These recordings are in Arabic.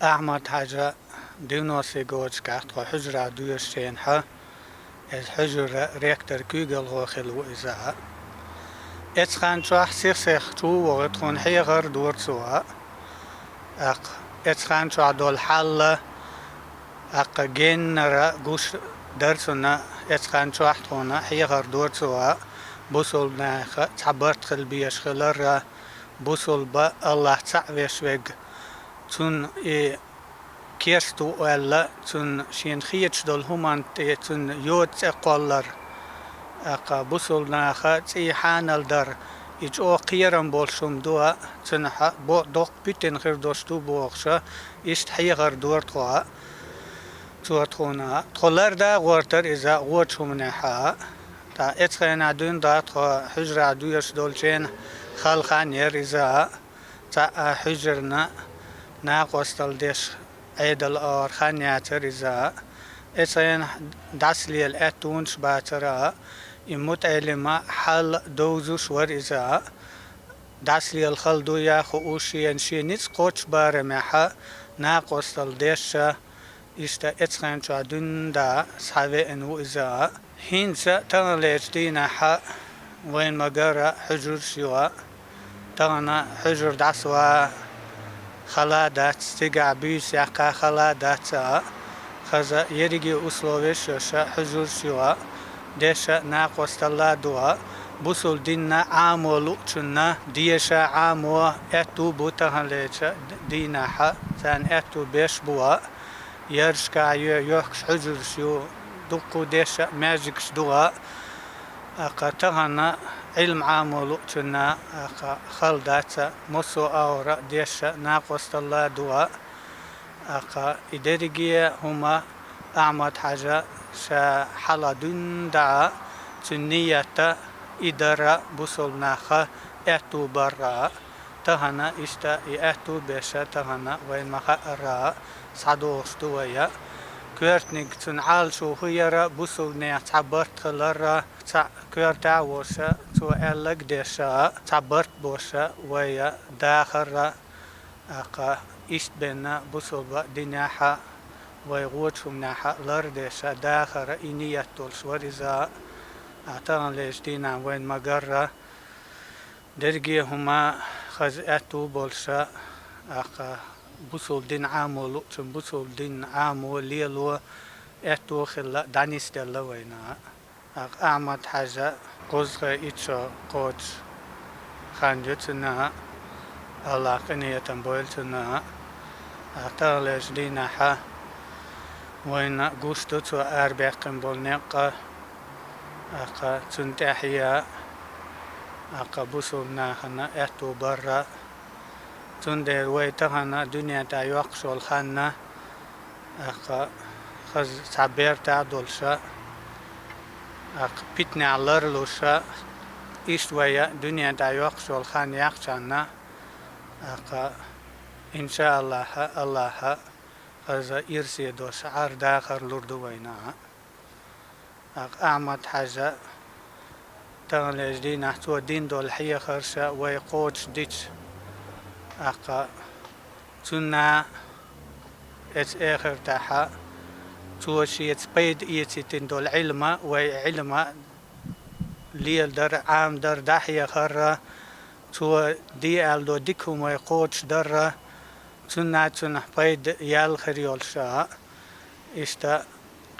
أحمد حاجة دينوسي جوج كات وحجرة دويرشين ها الحجر ريكتر كيغل غوخل وإزاء اتخان شوح سيخ تو وغتخون حيغر دور سوا أق اتخان شوح دول حالة أق جين نرى قوش درسنا اتخان شوح تونا حيغر دور سوا بوصل ناخ تعبرت خلبيش خلر بوصل با الله تعويش ويق تون كيرستو ولا تون شين خيتش دول همان تون يوت اقولر اقا بوصل ناخ تي حانل در إيش أو قيرم بولشم دوا تنحى بو دوق بيتن غير دوستو بوخشة إيش حيغر دور توا تونا تولر دا غورتر إذا غوتشم نحا تا اتخينا دون دا تخو حجر دويش دولشين خالخان ير إذا تا حجرنا ناقوستل ديش عيد الأور خانياتر إذا اتخينا داسلي الأتونش باترا يموت علما حل دوزو شور إذا داسلي الخلدو يا خوشي ينشي نيس قوش بارمحا ناقوستل ديش إشتا اتخان شو دون دا صحابي انو إذا هينسا تغليش دينا حا وين مقارا حجر شوا تغنا حجر دعسوا خلادات استقع بيس يقا خلادات خزا يريجي أسلوبيش حجر شوا ديشا ناقوست الله دوا بوصل دينا عامولو چنا ديشا عامو اتو بوتهن ليشا دينا حا تان اتو بيش بوا يرشكا يوكش حجر شو دقو ديشا ماجيكش دوا اقا تغنى علم عامولو چنا اقا خلدات مصو اورا ديشا ناقوست الله دوا اقا ادريجي هما أحمد حاجة شا حلا دون دعا تنية إدارة بوصل ناخا اتو برا تهنا إشتا اتو بيشا تهنا وين مخا صدوش دويا كورتنك تنعال شو خيرا بوصل نيا تعبرت خلرا كورتا وشا تو ألق ديشا تعبرت بوشا ويا داخرا أقا إشت بينا بوصل ديناحا ويغوتشم ناحا لردشا داخر إنية تولش ورزا أعتقد ليش دينا وين مقرة درجي هما خزئتو بولشا أقا بوصل دين عامو لقشم بوصل دين عامو ليلو اتو خلا دانيس دلا وينا أق أعمد حاجة قوزغ إتشا قوش خانجتنا الله قنية تنبويلتنا أعتقد ليش دينا حا وين قوشتو تو أربعين بولنقة أقا تنتحيا أقا بوصلنا خنا اتو برا تندير ويتغنا دنيا تا يوقشو الخانة أقا خز تعبير تا دولشا أقا بيتني علرلوشا إيش ويا دنيا تا يوقشو الخان يقشانا أقا إن شاء الله هذا إرسي دوش عار داخر لردو وينا أعمد حاجة تغليش دين أحتوى دين دول حيا خرشة ويقوش ديش أقا تنا إتس آخر تاحا توشي يتسبيد إيتين دول علمة وعلمة ليل در عام در داحيا خرة تو دي ألدو ديكم ويقوش در تنا بيد يال خريول شاء إشتا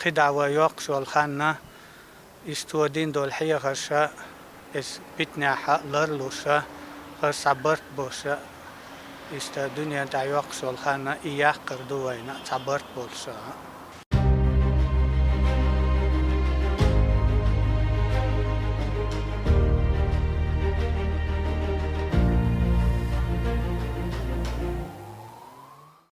قدع ويوقشو الخانة إشتو دين دول حيا خرشا إس بيتنا حق لرلوشا خرس عبرت بوشا إشتا دنيا دا يوقشو الخانة إياق قردوينا تعبرت بوشا